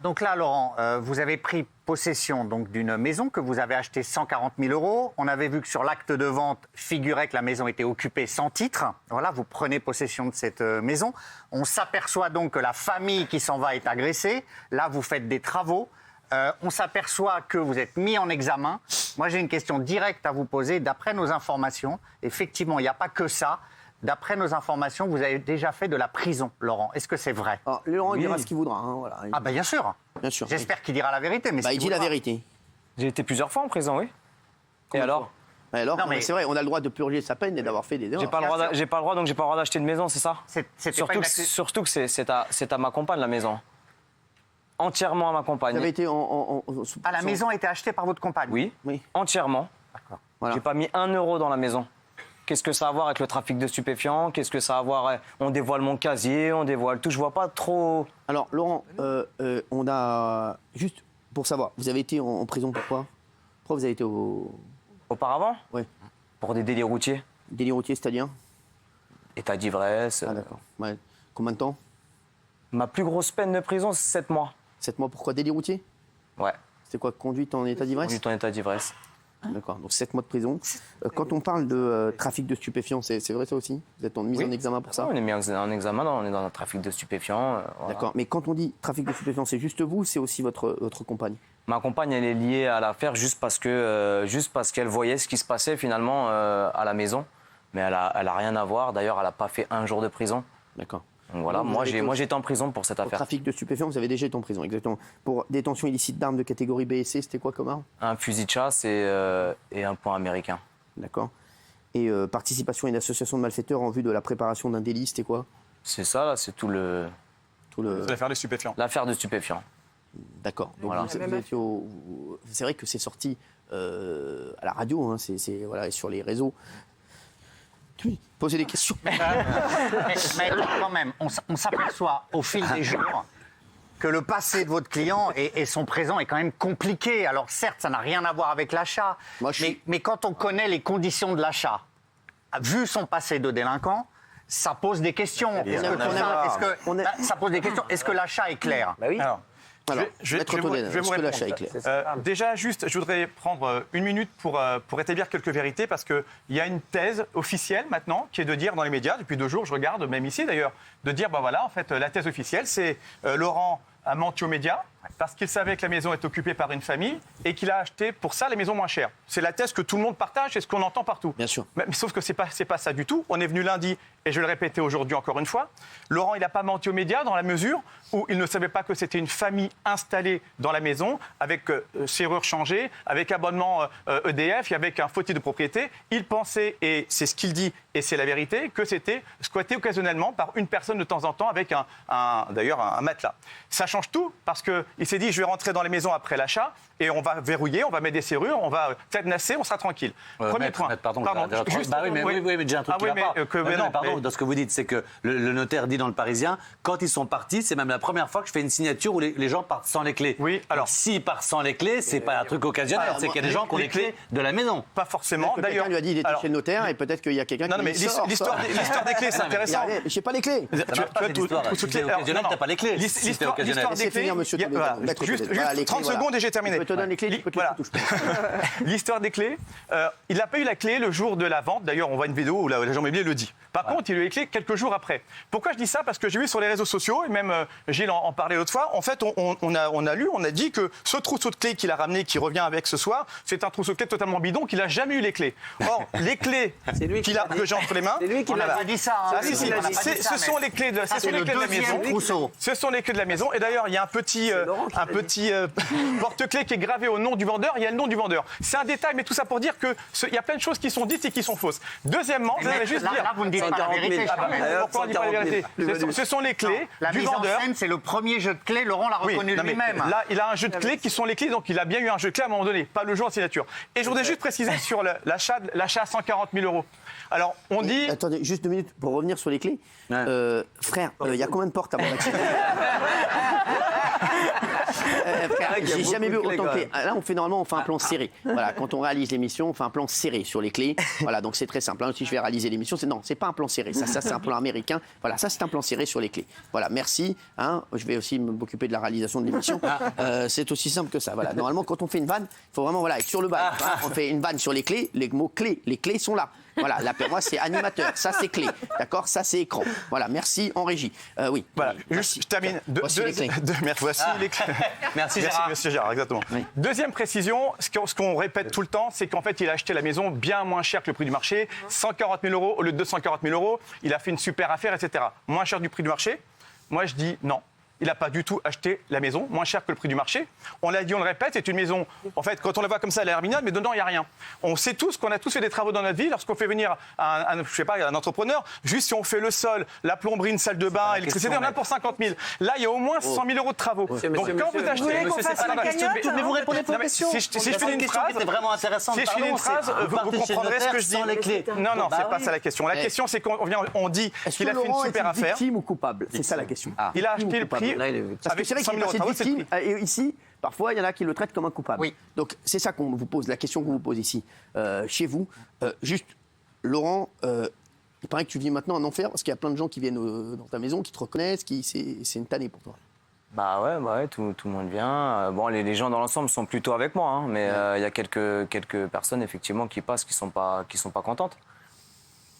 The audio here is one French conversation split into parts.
Donc là, Laurent, vous avez pris possession donc d'une maison que vous avez achetée 140 000 €. On avait vu que sur l'acte de vente figurait que la maison était occupée sans titre. Voilà, vous prenez possession de cette maison. On s'aperçoit donc que la famille qui s'en va est agressée. Là, vous faites des travaux. On s'aperçoit que vous êtes mis en examen. Moi, j'ai une question directe à vous poser. D'après nos informations, effectivement, il n'y a pas que ça. D'après nos informations, vous avez déjà fait de la prison, Laurent. Est-ce que c'est vrai? Alors, Laurent dira ce qu'il voudra. Hein, voilà. Ah ben bien sûr. Bien sûr. J'espère qu'il dira la vérité. Mais il dit la vérité. J'ai été plusieurs fois en prison, oui. Et alors? Alors, non, mais c'est vrai, on a le droit de purger sa peine et d'avoir fait des erreurs. J'ai pas le droit, donc j'ai pas le droit d'acheter une maison, c'est ça? Surtout que c'est à ma compagne la maison. Entièrement à ma compagne. Vous avez été la maison a été achetée par votre compagne? Oui, entièrement. D'accord. Voilà. J'ai pas mis 1 € dans la maison. Qu'est-ce que ça a à voir avec le trafic de stupéfiants? Qu'est-ce que ça a à voir? On dévoile mon casier, on dévoile tout. Je vois pas trop. Alors, Laurent, on a juste pour savoir, vous avez été en prison pourquoi? Pourquoi vous avez été Auparavant? Oui. Pour des délits routiers. Délits routiers, c'est-à-dire? État d'ivresse. Ah d'accord. Ouais. Combien de temps? Ma plus grosse peine de prison, c'est 7 mois. 7 mois, pourquoi? Délit routier? Ouais. C'était quoi? Conduite en état d'ivresse? Conduite en état d'ivresse. D'accord, donc 7 mois de prison. Quand on parle de trafic de stupéfiants, c'est vrai ça aussi? Vous êtes mis en examen pour ça? On est mis en examen, on est dans un trafic de stupéfiants. Voilà. D'accord, mais quand on dit trafic de stupéfiants, c'est juste vous ou c'est aussi votre compagne? Ma compagne, elle est liée à l'affaire juste parce qu'elle voyait ce qui se passait finalement à la maison. Mais elle a rien à voir. D'ailleurs, elle n'a pas fait 1 jour de prison. D'accord. Donc voilà, moi j'étais en prison pour cette affaire. Trafic de stupéfiants, vous avez déjà été en prison, exactement. Pour détention illicite d'armes de catégorie B et C, c'était quoi comme arme? Un fusil de chasse et un point américain. D'accord. Et participation à une association de malfaiteurs en vue de la préparation d'un délit, c'était quoi? C'est ça, là, c'est tout le... C'est l'affaire des stupéfiants. L'affaire de stupéfiants. D'accord. Donc voilà. c'est vrai que c'est sorti à la radio, hein, voilà, et sur les réseaux. Posez des questions. Mais quand même, on s'aperçoit au fil des jours que le passé de votre client et son présent est quand même compliqué. Alors certes, ça n'a rien à voir avec l'achat, mais quand on connaît les conditions de l'achat, vu son passé de délinquant, ça pose des questions. Ça pose des questions. Est-ce que l'achat est clair? Bah oui. Alors, je vais vous répondre. Déjà, juste, je voudrais prendre 1 minute pour établir quelques vérités, parce qu'il y a une thèse officielle maintenant qui est de dire dans les médias, depuis 2 jours, je regarde, même ici d'ailleurs, de dire, bah voilà, en fait, la thèse officielle, c'est Laurent a menti aux médias parce qu'il savait que la maison est occupée par une famille et qu'il a acheté pour ça les maisons moins chères. C'est la thèse que tout le monde partage et ce qu'on entend partout. Bien sûr. Mais sauf que c'est pas ça du tout. On est venu lundi, et je vais le répéter aujourd'hui encore une fois, Laurent, il n'a pas menti aux médias dans la mesure où il ne savait pas que c'était une famille installée dans la maison avec serrure changée, avec abonnement EDF et avec un faux titre de propriété. Il pensait, et c'est ce qu'il dit, et c'est la vérité, que c'était squatté occasionnellement par une personne de temps en temps avec d'ailleurs un matelas. Ça change tout, parce qu'il s'est dit, je vais rentrer dans les maisons après l'achat et on va verrouiller, on va mettre des serrures, on va cadenasser, on sera tranquille. Premier point. Pardon, mais j'ai un truc qui va pas. Pardon, dans ce que vous dites, c'est que le notaire dit dans Le Parisien, quand ils sont partis, c'est même la première fois que je fais une signature où les gens partent sans les clés. Oui, alors s'ils partent sans les clés, c'est pas un truc occasionnel, c'est qu'il y a des gens qui ont les clés de la maison. Pas forcément. D'ailleurs, quelqu'un lui a dit il était chez le notaire et peut-être qu'il y a quelqu'un qui. Non, mais l'histoire des clés, c'est intéressant. Je sais pas les clés. C'est occasionnel, t'as pas les clés. L'histoire des clés. Juste 30 secondes et j'ai terminé. Je te donne les clés. L'histoire des clés, il n'a pas eu la clé le jour de la vente. D'ailleurs, on voit une vidéo où l'agent immobilier le dit. Par contre, il a eu les clés quelques jours après. Pourquoi je dis ça? Parce que j'ai vu sur les réseaux sociaux, et même Gilles en parlait l'autre fois, en fait, on a dit que ce trousseau de clés qu'il a ramené, qui revient avec ce soir, c'est un trousseau de clés totalement bidon, qu'il n'a jamais eu les clés. Or, les clés que j'ai entre les mains... C'est lui qui l'a dit ça. Ce sont les clés de la maison. Ce sont les clés de la maison. Et d'ailleurs, il y a un petit porte-clés qui est gravé au nom du vendeur. Il y a le nom du vendeur. C'est un détail, mais tout ça pour dire qu'il y a plein de choses qui sont dites et qui sont fausses. Deuxièmement, je voudrais juste dire... Là, vous ne dites pas la vérité. Pourquoi on ne dit pas la vérité? Ce sont les clés du vendeur. La mise en scène, c'est le premier jeu de clés. Laurent l'a reconnu lui-même. Là, il a un jeu de clés qui sont les clés, donc il a bien eu un jeu de clés à un moment donné, pas le jour de signature. Et je voudrais juste préciser sur l'achat à 140 000 €. Alors, on dit... Attendez, juste 2 minutes pour revenir sur les clés. Frère, il y a combien de portes à mon accident? J'ai jamais vu autant de clés. Là, on fait un plan serré. Voilà, quand on réalise l'émission, on fait un plan serré sur les clés. Voilà, donc c'est très simple. Si je vais réaliser l'émission, c'est pas un plan serré. Ça c'est un plan américain. Voilà, ça c'est un plan serré sur les clés. Voilà, merci. Je vais aussi m'occuper de la réalisation de l'émission. C'est aussi simple que ça. Voilà, normalement, quand on fait une vanne, il faut vraiment être sur le bas. On fait une vanne sur les clés. Les mots clés, les clés sont là. Voilà, là, pour moi, c'est animateur. Ça, c'est clé. D'accord? Ça, c'est écran. Voilà, merci en régie. Oui. Voilà, juste, je termine. Voici les clés. Voici les clés. Merci Gérard. Merci Gérard, exactement. Oui. Deuxième précision, ce qu'on répète tout le temps, c'est qu'en fait, il a acheté la maison bien moins cher que le prix du marché. 140 000 euros au lieu de 240 000 euros. Il a fait une super affaire, etc. Moins cher du prix du marché. Moi, je dis non. Il n'a pas du tout acheté la maison, moins cher que le prix du marché. On l'a dit, on le répète, c'est une maison, en fait, quand on la voit comme ça, elle a l'air mignonne, mais dedans, il n'y a rien. On sait tous qu'on a tous fait des travaux dans notre vie. Lorsqu'on fait venir un entrepreneur, juste si on fait le sol, la plomberie, une salle de bain, l'électricité, on a pour 50 000. Là, il y a au moins 100 000 euros de travaux. Donc, quand vous achetez... Mais vous répondez pas aux questions. Si je finis une phrase... C'est vraiment intéressant. Si je finis une phrase, vous comprendrez ce que je dis. Les clés. Non, c'est pas ça la question. La question, c'est qu'on dit qu'il a fait une super affaire. Victime ou coupable? C'est ça la question. Il a acheté le prix... Parce que c'est vrai qu'il est passé de victime, et ici, parfois, il y en a qui le traitent comme un coupable. Oui. Donc, c'est ça qu'on vous pose, la question qu'on vous pose ici, chez vous. Juste, Laurent, il paraît que tu vis maintenant en enfer, parce qu'il y a plein de gens qui viennent dans ta maison, qui te reconnaissent, c'est une tannée pour toi. Bah ouais, tout le monde vient. Bon, les gens dans l'ensemble sont plutôt avec moi, hein, mais il y a quelques personnes, effectivement, qui passent, qui sont pas contentes.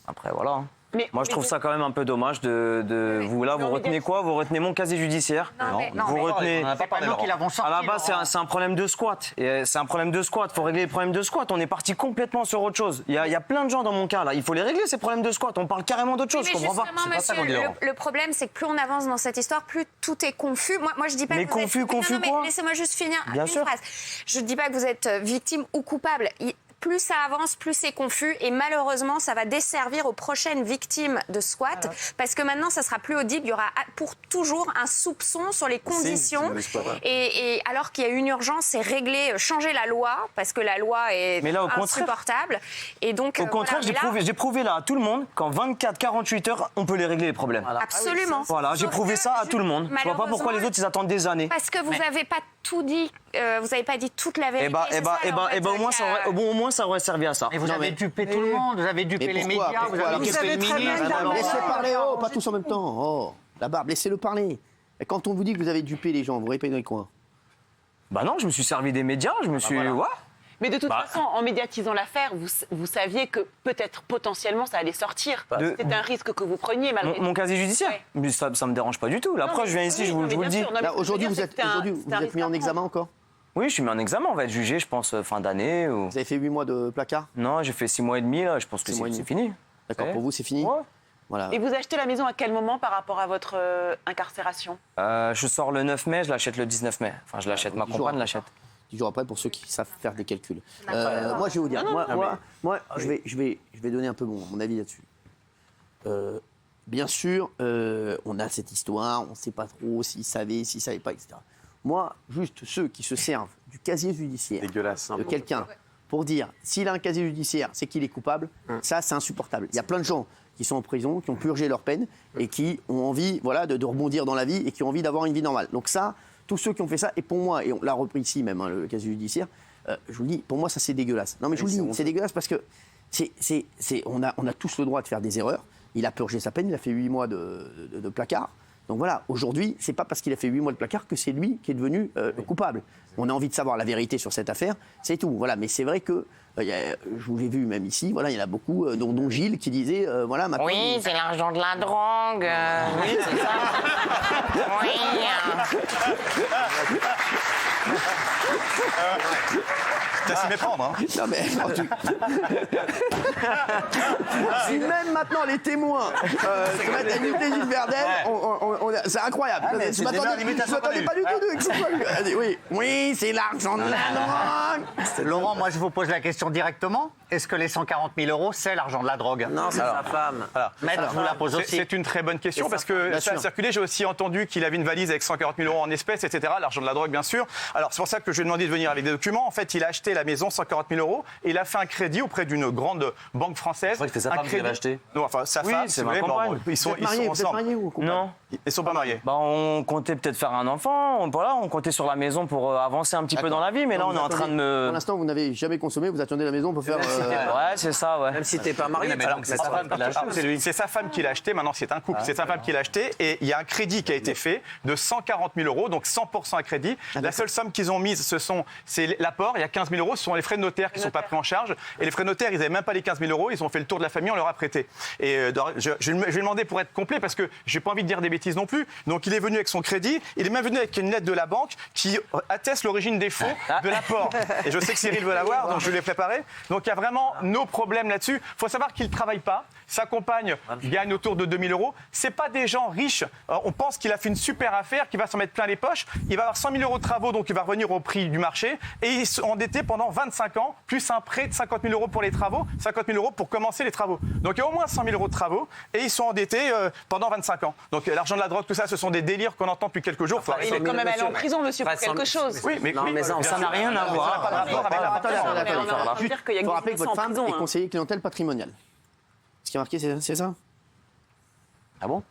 Après, voilà. Hein. Moi, je trouve ça quand même un peu dommage de vous là. Vous retenez quoi? Vous retenez mon casier judiciaire. Vous retenez. C'est pas nous qui l'avons sorti. À la base, c'est un problème de squat. Et c'est un problème de squat. Faut régler les problèmes de squat. On est parti complètement sur autre chose. Il y a plein de gens dans mon cas là. Il faut les régler ces problèmes de squat. On parle carrément d'autre chose. Je comprends pas. C'est pas ça qu'on dit. Le problème, c'est que plus on avance dans cette histoire, plus tout est confus. Moi, je dis pas. Mais que vous confus, êtes... confus non, quoi? mais laissez-moi juste finir Bien une sûr. phrase. Je dis pas que vous êtes victime ou coupable. Plus ça avance, plus c'est confus. Et malheureusement, ça va desservir aux prochaines victimes de squat. Parce que maintenant, ça sera plus audible. Il y aura pour toujours un soupçon sur les conditions. Et alors qu'il y a une urgence, c'est régler, changer la loi. Parce que la loi est insupportable. Et donc, au contraire, j'ai prouvé là à tout le monde qu'en 24-48 heures, on peut les régler les problèmes. Absolument. Voilà, j'ai prouvé ça à tout le monde. Je vois pas pourquoi les autres, ils attendent des années. Parce que vous n'avez pas tout dit. Vous n'avez pas dit toute la vérité. Au moins, ça aurait servi à ça. Mais vous avez dupé tout le monde, vous avez dupé les médias, vous avez dupé le ministre. Laissez parler, pas tous en même temps. La barbe, laissez-le parler. Et quand on vous dit que vous avez dupé les gens, vous répétez dans les coins. Bah non, je me suis servi des médias, je me suis... Ouais. Mais de toute façon, en médiatisant l'affaire, vous saviez que peut-être potentiellement ça allait sortir. C'était un risque que vous preniez malgré tout. Mon casier judiciaire, Ouais. Mais ça me dérange pas du tout. La preuve, je viens ici, je vous le dis. Aujourd'hui, vous êtes mis en examen encore? Oui, je suis mis en examen, on va être jugé, je pense, fin d'année. Ou... Vous avez fait 8 mois de placard? Non, j'ai fait 6 mois et demi, là, je pense que c'est fini. D'accord, pour vous, c'est fini? Ouais. Voilà. Et vous achetez la maison à quel moment par rapport à votre incarcération? Je sors le 9 mai, je l'achète le 19 mai. Enfin, je l'achète, ma compagne l'achète. 10 jours après, pour ceux qui savent faire des calculs. Moi, je vais vous dire, moi, je vais donner un peu mon avis là-dessus. Bien sûr, on a cette histoire, on ne sait pas trop s'ils savaient pas, etc. Moi, juste ceux qui se servent du casier judiciaire de quelqu'un pour dire s'il a un casier judiciaire, c'est qu'il est coupable, ça, c'est insupportable. Il y a plein de gens qui sont en prison, qui ont purgé leur peine et qui ont envie de rebondir dans la vie et qui ont envie d'avoir une vie normale. Donc ça, tous ceux qui ont fait ça, et pour moi, et on l'a repris ici même, le casier judiciaire, je vous le dis, pour moi, ça c'est dégueulasse. Non mais je vous le dis, c'est dégueulasse parce que on a tous le droit de faire des erreurs. Il a purgé sa peine, il a fait 8 mois de placard. Donc voilà, aujourd'hui, c'est pas parce qu'il a fait 8 mois de placard que c'est lui qui est devenu coupable. On a envie de savoir la vérité sur cette affaire, c'est tout. Voilà, mais c'est vrai que, je vous l'ai vu même ici, voilà, il y en a beaucoup, dont Gilles qui disait, voilà, maintenant... Oui, c'est l'argent de la drogue, oui, c'est ça. Oui. Tu as s'y méprendre, hein. Non mais... si même maintenant les témoins se mettent à imiter Gilles Verdel, c'est incroyable. Je m'attendais pas du tout que ce soit lui. Oui, c'est l'argent de la drogue. Laurent, moi je vous pose la question directement. Est-ce que les 140 000 euros, c'est l'argent de la drogue? Non, c'est sa femme. Maître, je vous la pose aussi. C'est une très bonne question parce que ça a circulé. J'ai aussi entendu qu'il avait une valise avec 140 000 euros en espèces, etc. L'argent de la drogue, bien sûr. Alors c'est pour ça que je lui ai demandé demandé de venir avec des documents. En fait, il a acheté la maison 140 000 euros et il a fait un crédit auprès d'une grande banque française. Je crois que c'était sa femme qui l'avait acheté. Non, enfin, sa femme, c'est ma compagne. ils sont mariés ou coupable? Non. Ils sont pas mariés. Bah, on comptait peut-être faire un enfant, on comptait sur la maison pour avancer un petit peu dans la vie, mais là on est en train de me... Pour l'instant, vous n'avez jamais consommé, vous attendez la maison pour faire... Ouais, c'est ça, ouais. Même si t'es pas marié, C'est sa femme qui l'a acheté ou c'est lui? C'est sa femme qui l'a acheté, maintenant c'est un couple, c'est sa femme qui l'a acheté et il y a un crédit qui a été fait de 140 000 euros, donc 100% à crédit. La seule somme qu'ils ont mise, c'est l'apport, il y a 15 000 euros, ce sont les frais de notaire qui ne sont pas pris en charge. Et les frais de notaire, ils n'avaient même pas les 15 000 euros, ils ont fait le tour de la famille, on leur a prêté. Et je vais demander pour être complet parce que j'ai pas envie de dire des bêtises non plus. Donc il est venu avec son crédit, il est même venu avec une lettre de la banque qui atteste l'origine des fonds de l'apport. Et je sais que Cyril veut l'avoir, donc je l'ai préparé. Donc il y a vraiment nos problèmes là-dessus. Il faut savoir qu'il ne travaille pas. Sa compagne gagne autour de 2 000 euros. C'est pas des gens riches. On pense qu'il a fait une super affaire, qu'il va s'en mettre plein les poches. Il va avoir 100 000 euros de travaux, donc il va revenir au prix du marché. Et il est endetté pendant 25 ans, plus un prêt de 50 000 euros pour les travaux, 50 000 euros pour commencer les travaux. Donc il y a au moins 100 000 euros de travaux et ils sont endettés pendant 25 ans. Donc l'argent de la drogue, tout ça, ce sont des délires qu'on entend depuis quelques jours. Il est quand même allé en prison, monsieur, pour quelque chose. Oui, mais ça n'a rien à voir. Il faut rappeler que votre femme est conseiller clientèle patrimoniale. Ce qui est marqué, c'est ça? Ah bon?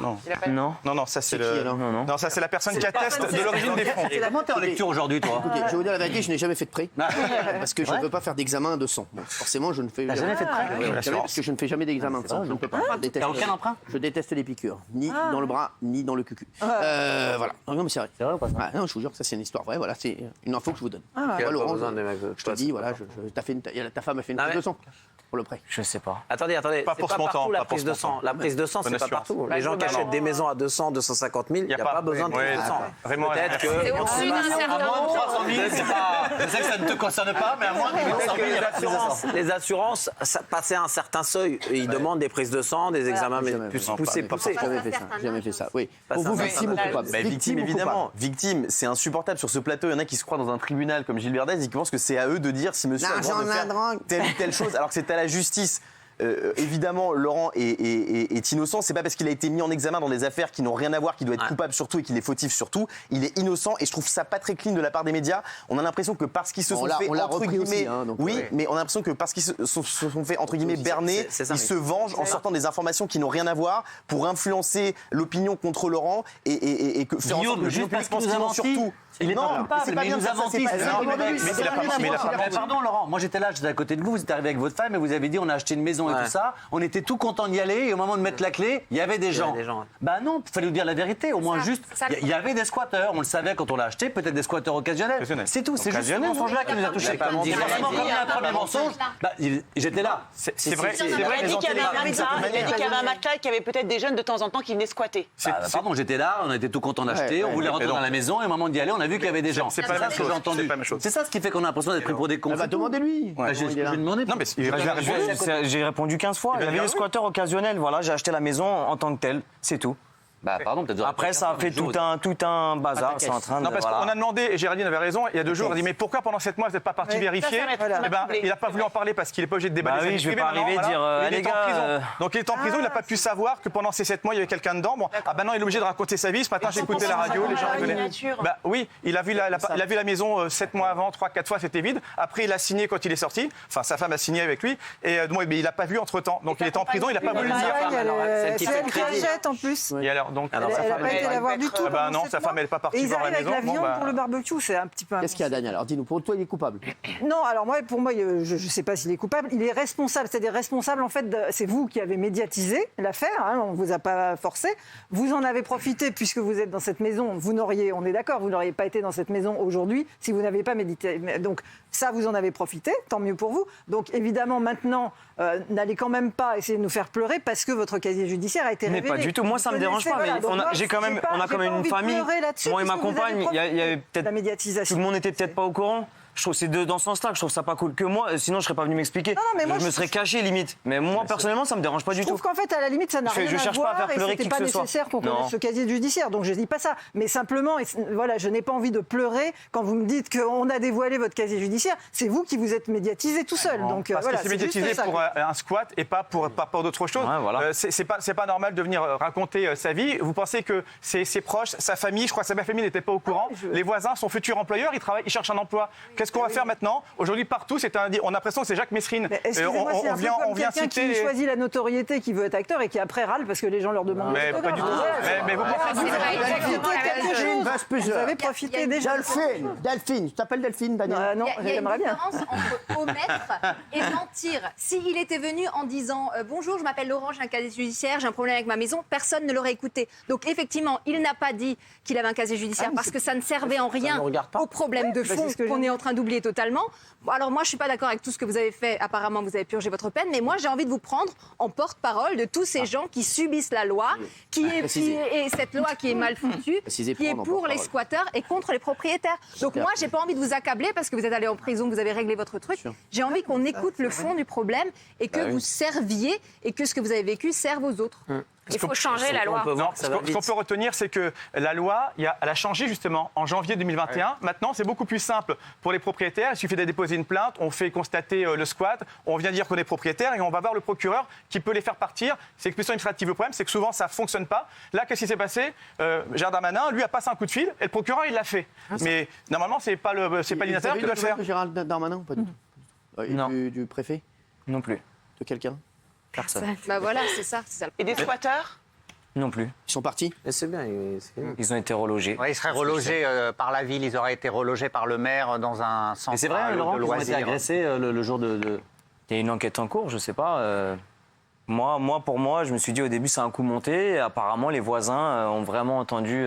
Non, ça c'est le. Non, ça c'est la personne qui atteste de l'origine des fonds. Comment t'es en lecture aujourd'hui, toi? Écoutez, je vais vous dire la vérité, je n'ai jamais fait de prêt. Parce que je ne veux pas faire d'examen de sang. Bon, forcément, je ne fais jamais. Jamais fait de prêt? Parce que je ne fais jamais d'examen de sang. Je ne peux pas. T'as aucun emprunt? Je déteste les piqûres, ni dans le bras, ni dans le cucu. Voilà. Non, mais c'est vrai. C'est vrai ou pas ça? Non, je vous jure que ça c'est une histoire vraie. Voilà, c'est une info que je vous donne. Quel Laurent, besoin de mecs, je te dis, voilà, ta femme a fait une prise de sang pour le prêt. Je sais pas. Attendez, Pas c'est pour pas ce montant, partout la pas pour prise ce de montant. sang. La prise de sang, c'est Bonne pas assurance. partout. Les gens qui achètent des maisons à 200, 250 000, il n'y a pas besoin de prise de sang. Raymond, Peut-être que... C'est au-dessus d'un certain À moins de nombre. 300 000, c'est pas... Je sais que ça ne te concerne pas, mais à moins de 300 000, il n'y a pas de prise de sang. Les assurances, passer un certain seuil, ils demandent des prises de sang, des examens plus poussés. Jamais fait ça. Oui. Pour vous, victime ou coupable? Bah, victime, ou évidemment. coupable? Victime, c'est insupportable. Sur ce plateau, il y en a qui se croient dans un tribunal comme Gilles Verdez et qui pensent que c'est à eux de dire si monsieur a le droit de faire telle ou telle chose, alors que c'est à la justice. Évidemment, Laurent est innocent. C'est pas parce qu'il a été mis en examen dans des affaires qui n'ont rien à voir qu'il doit être coupable surtout et qu'il est fautif surtout. Il est innocent et je trouve ça pas très clean de la part des médias. On a l'impression que parce qu'ils se sont fait entre guillemets, mais on a l'impression que parce qu'ils se sont fait entre guillemets berner, ils se vengent en sortant des informations qui n'ont rien à voir pour influencer l'opinion contre Laurent et que faire en sorte que juste parce qu'il nous a menti. surtout. Il est pas coupable, mais il nous a menti. Pardon, Laurent, moi j'étais là, j'étais à côté de vous, vous êtes arrivé avec votre femme et vous avez dit on a acheté une maison et tout ça. On était tout contents d'y aller et au moment de mettre la clé, il y avait des gens. Bah non, il fallait nous dire la vérité, au moins juste. Il y avait des squatteurs, on le savait quand on l'a acheté, peut-être des squatteurs occasionnels. C'est tout, c'est juste ce mensonge-là qui nous a touchés. Comme il y a un premier mensonge, j'étais là. C'est vrai. Il a dit qu'il y avait un matelas et qu'il y avait peut-être des jeunes de temps en temps qui venaient squatter. Pardon, j'étais là, on était tout contents d'acheter, on voulait rentrer dans la maison et au moment d'y aller, on a vu qu'il y avait des gens. C'est pas la même chose. C'est ça ce qui fait qu'on a l'impression d'être pris pour des cons. Bah, demandez-lui. Je vais demander. Non, mais J'ai répondu 15 fois. Il y avait des squatteurs occasionnels. Voilà, j'ai acheté la maison en tant que telle. C'est tout. Bah, pardon, peut-être. Après, ça a fait tout un bazar. C'est en train de. Non, parce qu'on a demandé, et Géraldine avait raison, il y a 2 jours, elle a dit mais pourquoi pendant 7 mois vous n'êtes pas parti vérifier? Eh ben, il n'a pas voulu en parler parce qu'il n'est pas obligé de déballer. Bah oui, je vais pas arriver et dire il est en prison. Donc il est en prison, il n'a pas pu savoir que pendant ces 7 mois il y avait quelqu'un dedans. Bon, ah ben non, il est obligé de raconter sa vie. Ce matin j'ai écouté la radio, les gens rigolaient. Bah oui, il a vu la maison 7 mois avant, 3-4 fois c'était vide. Après il a signé quand il est sorti. Enfin sa femme a signé avec lui et mais il n'a pas vu entre temps. Donc il est en prison, il n'a pas voulu le dire. C'est elle qui achète en plus. Et alors donc. Elle n'a pas été la voir du tout. Bah non, sa femme elle n'est pas partie voir la maison. Avec la viande pour le barbecue, c'est un petit peu. Qu'est-ce qu'il y a, Daniel? Alors dis-nous, pour toi il est coupable? Non, alors pour moi, je ne sais pas s'il est coupable. Il est responsable. C'est-à-dire responsable, en fait, c'est vous qui avez médiatisé l'affaire. On ne vous a pas forcé. Vous en avez profité puisque vous êtes dans cette maison. On est d'accord, vous n'auriez pas été dans cette maison aujourd'hui si vous n'avez pas médité. Donc ça, vous en avez profité. Tant mieux pour vous. Donc évidemment, maintenant, n'allez quand même pas essayer de nous faire pleurer parce que votre casier judiciaire a été révélé. Mais pas du tout. Moi, ça me dérange pas. Mais on a quand même une famille. Moi et ma compagne, il y avait peut-être. La médiatisation. Tout le monde n'était peut-être pas au courant. je trouve c'est dans ce sens-là que je trouve ça pas cool. Que moi, sinon je serais pas venu m'expliquer. mais moi, je me serais caché limite. Mais moi personnellement, ça me dérange pas du tout. Je trouve qu'en fait, à la limite, ça n'a rien à cherche voir pas à faire pleurer et c'était qui que pas ce soit. nécessaire qu'on connaisse ce casier judiciaire. Donc je dis pas ça. Mais simplement, voilà, je n'ai pas envie de pleurer quand vous me dites qu'on a dévoilé votre casier judiciaire. C'est vous qui vous êtes médiatisé tout seul. Donc parce voilà, que c'est médiatisé pour un squat et pas pour d'autres choses. Ouais, voilà. C'est pas normal de venir raconter sa vie. Vous pensez que ses proches, sa famille, je crois que sa famille n'était pas au courant. Les voisins, son futur employeur, ils cherchent un emploi. Qu'est-ce qu'on va faire maintenant? Aujourd'hui, partout, on a l'impression que c'est Jacques Messrine. On vient citer qui choisit la notoriété, qui veut être acteur et qui après râle parce que les gens leur demandent. Mais pas du tout. Mais vous Vous avez profité déjà. Delphine, tu t'appelles Delphine, Daniel? Non, il y a une j'aimerais bien. différence entre omettre et mentir. S'il était venu en disant bonjour, je m'appelle Laurent, j'ai un casier judiciaire, j'ai un problème avec ma maison, personne ne l'aurait écouté. Donc effectivement, il n'a pas dit qu'il avait un casier judiciaire parce que ça ne servait en rien au problème de fond qu'on est en train d'oublier totalement. Bon, alors moi, je suis pas d'accord avec tout ce que vous avez fait. Apparemment, vous avez purgé votre peine, mais moi, j'ai envie de vous prendre en porte-parole de tous ces gens qui subissent la loi, et cette loi qui est mal foutue, qui est pour les squatteurs et contre les propriétaires. Donc moi, j'ai pas envie de vous accabler parce que vous êtes allé en prison, vous avez réglé votre truc. J'ai envie qu'on écoute le fond du problème et que vous serviez et que ce que vous avez vécu serve aux autres. Il faut changer la loi. Ce qu'on peut retenir, c'est que la loi, elle a changé justement en janvier 2021. Ouais. Maintenant, c'est beaucoup plus simple pour les propriétaires. Il suffit de déposer une plainte, on fait constater le squat, on vient dire qu'on est propriétaire et on va voir le procureur qui peut les faire partir. C'est expulsion administrative. Le problème, c'est que souvent, ça ne fonctionne pas. Là, qu'est-ce qui s'est passé? Gérard Darmanin, lui, a passé un coup de fil et le procureur, il l'a fait. Mais normalement, ce n'est pas l'initiateur qui doit le faire. Gérard Darmanin ou pas du tout? Non. Du préfet? Non plus. De quelqu'un? Personne. Bah voilà, c'est ça. Et des squatteurs? Non plus. Ils sont partis? C'est bien. Ils ont été relogés. Ouais, ils seraient relogés par la ville, ils auraient été relogés par le maire dans un centre. Et c'est vrai, Laurent, qu'ils ont été agressés le jour de... Il y a une enquête en cours, je sais pas. Pour moi, je me suis dit au début, c'est un coup monté. Et apparemment, les voisins ont vraiment entendu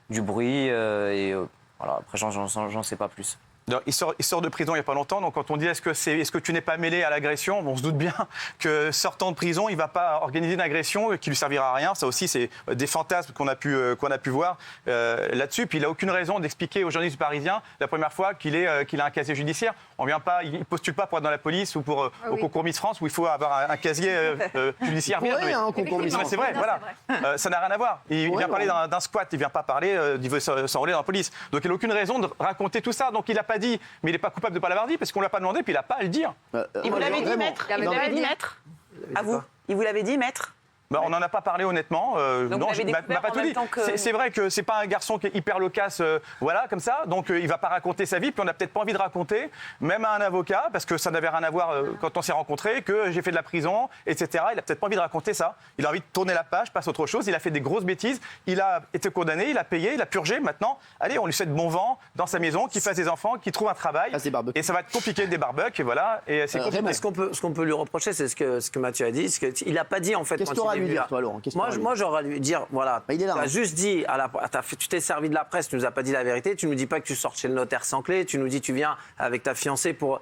du bruit. Voilà, après, j'en sais pas plus. Il sort de prison il n'y a pas longtemps, donc quand on dit est-ce que tu n'es pas mêlé à l'agression, on se doute bien que sortant de prison, il ne va pas organiser une agression qui lui servira à rien. Ça aussi, c'est des fantasmes qu'on a pu voir là-dessus. Puis il n'a aucune raison d'expliquer aux journalistes parisiens la première fois qu'il a un casier judiciaire. Il ne postule pas pour être dans la police ou au concours Miss France où il faut avoir un casier judiciaire. C'est vrai, voilà. Ça n'a rien à voir. Il vient parler d'un squat, il ne vient pas parler d'il veut s'enrôler dans la police. Donc il n'a aucune raison de raconter tout ça. Donc il n'a pas dit, mais il n'est pas coupable de ne pas l'avoir dit parce qu'on ne l'a pas demandé, puis il n'a pas à le dire. Il vous l'avait dit, maître? Il vous l'avait dit, maître? À vous? Il vous l'avait dit, maître? On n'en a pas parlé honnêtement. Non, il m'a pas tout dit. C'est vrai que c'est pas un garçon qui est hyper loquace, voilà, comme ça. Donc il va pas raconter sa vie. Puis on n'a peut-être pas envie de raconter, même à un avocat, parce que ça n'avait rien à voir quand on s'est rencontrés, que j'ai fait de la prison, etc. Il a peut-être pas envie de raconter ça. Il a envie de tourner la page, passer à autre chose. Il a fait des grosses bêtises. Il a été condamné, il a payé, il a purgé. Maintenant, allez, on lui souhaite bon vent dans sa maison, qu'il fasse des enfants, qu'il trouve un travail. Et ça va être compliqué des barbecues, et voilà. Et c'est compliqué. Ce qu'on peut lui reprocher, c'est ce que Mathieu a dit, il n'a pas dit en fait. Qu'est-ce que tu auras à lui dire, toi, Laurent? Moi, j'aurais à lui dire, voilà, tu as juste dit, tu t'es servi de la presse, tu nous as pas dit la vérité, tu nous dis pas que tu sortes chez le notaire sans clé, tu nous dis tu viens avec ta fiancée pour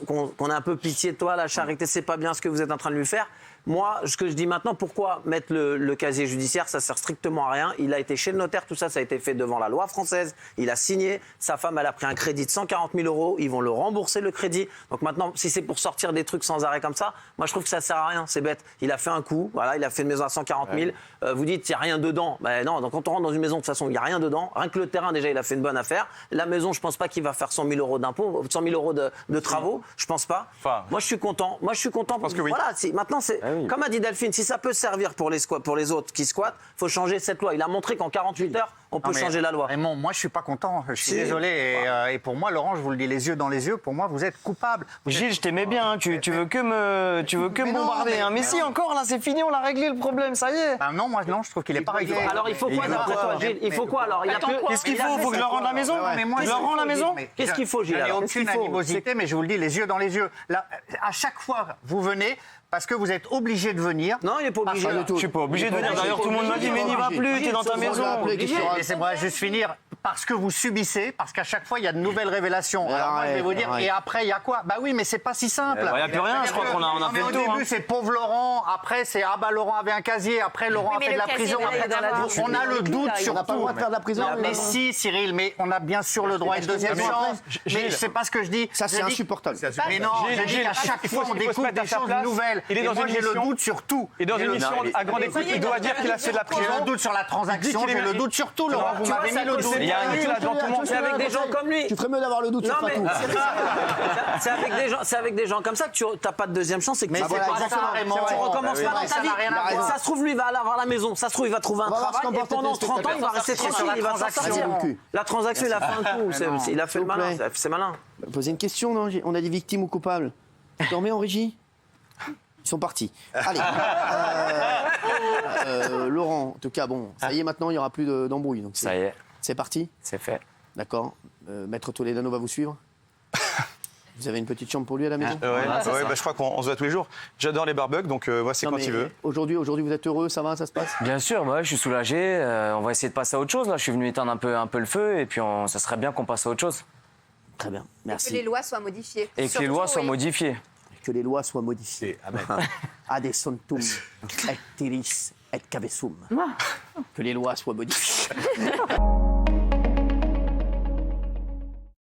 qu'on ait un peu pitié de toi, la charité, c'est pas bien ce que vous êtes en train de lui faire. Moi, ce que je dis maintenant, pourquoi mettre le casier judiciaire? Ça sert strictement à rien. Il a été chez le notaire, tout ça, ça a été fait devant la loi française. Il a signé. Sa femme, elle a pris un crédit de 140 000 €. Ils vont le rembourser, le crédit. Donc maintenant, si c'est pour sortir des trucs sans arrêt comme ça, moi, je trouve que ça sert à rien. C'est bête. Il a fait un coup. Voilà, il a fait une maison à 140 000. Vous dites, il n'y a rien dedans. Ben non, donc quand on rentre dans une maison, de toute façon, il n'y a rien dedans. Rien que le terrain, déjà, il a fait une bonne affaire. La maison, je ne pense pas qu'il va faire 100 000 € d'impôts, 100 000 € de travaux. Je ne pense pas. Enfin, moi, je suis content. Parce que oui. Voilà, maintenant, c'est comme a dit Delphine, si ça peut servir pour les autres qui squattent, il faut changer cette loi. Il a montré qu'en 48 heures, on peut changer la loi. Raymond, moi, je ne suis pas content. Je suis désolé. Et pour moi, Laurent, je vous le dis les yeux dans les yeux, pour moi, vous êtes coupable. Gilles, je t'aimais bien. Hein. Tu veux que me bombarder. Mais si, encore, là, c'est fini. On a réglé le problème. Ça y est. Non, moi, non, je trouve qu'il n'est pas réglé. Alors, il faut quoi d'après toi, Gilles? Il faut quoi alors? Qu'est-ce qu'il faut? Il faut que je leur rende la maison? Je leur rends la maison? Qu'est-ce qu'il faut, Gilles? Il n'y a aucune animosité, mais je vous le dis les yeux dans les yeux. Là, à chaque fois, vous venez. Parce que vous êtes obligé de venir. Non, il n'est pas obligé. Je suis pas obligé de venir. D'ailleurs, tout le monde m'a dit, mais n'y va plus, tu es dans ta maison. Mais laissez-moi juste finir. Parce que vous subissez, parce qu'à chaque fois, il y a de nouvelles révélations. Alors moi, je vais vous dire, et après, il y a quoi? Bah oui, mais c'est pas si simple. Il n'y a plus rien, je crois qu'on a fait le tour. Au début, c'est pauvre Laurent, après, c'est ah bah Laurent avait un casier, après Laurent a fait de la prison. On a le doute sur tout. On n'a pas le droit de faire de la prison. Mais si, Cyril, mais on a bien sûr le droit à une deuxième chance. Mais c'est pas ce que je dis. Ça, c'est insupportable. Mais non, je dis qu'à chaque fois, on découvre des choses nouvelles. Et moi, j'ai le doute sur tout. Et dans une émission à grande écoute, il doit dire qu'il a fait de la prison. J'ai le doute sur la transaction, j'ai le doute sur tout, Laurent. Vous m'avez mis le doute. C'est avec des gens comme lui. Tu ferais mieux d'avoir le doute sur tout. C'est avec des gens comme ça que tu n'as pas de deuxième chance et que tu recommences pas dans ta vie. Ça se trouve, lui, il va aller avoir la maison. Ça se trouve, il va trouver un travail. Et pendant 30 ans, il va rester tranquille. Il va s'en sortir. La transaction, il a fait un coup. Il a fait le malin. C'est malin. Poser une question, non? On a dit victime ou coupable. Tu dormais en régie? Ils sont partis. Allez. Laurent, en tout cas, bon, ça y est, maintenant, il n'y aura plus d'embrouille. Donc ça y est. C'est parti? C'est fait. D'accord. Maître Toledano va vous suivre? Vous avez une petite chambre pour lui à la maison? Je crois qu'on se voit tous les jours. J'adore les barbecues, donc moi, c'est quand il veut. Aujourd'hui, vous êtes heureux? Ça va? Ça se passe? Bien sûr, je suis soulagé. On va essayer de passer à autre chose. Là, je suis venu éteindre un peu le feu et puis ça serait bien qu'on passe à autre chose. Très bien, merci. Et que les lois soient modifiées. Et que les lois soient modifiées. Que les lois soient modifiées. Amen. Adesontum et tiris et cabesum. Que les lois soient modifiées.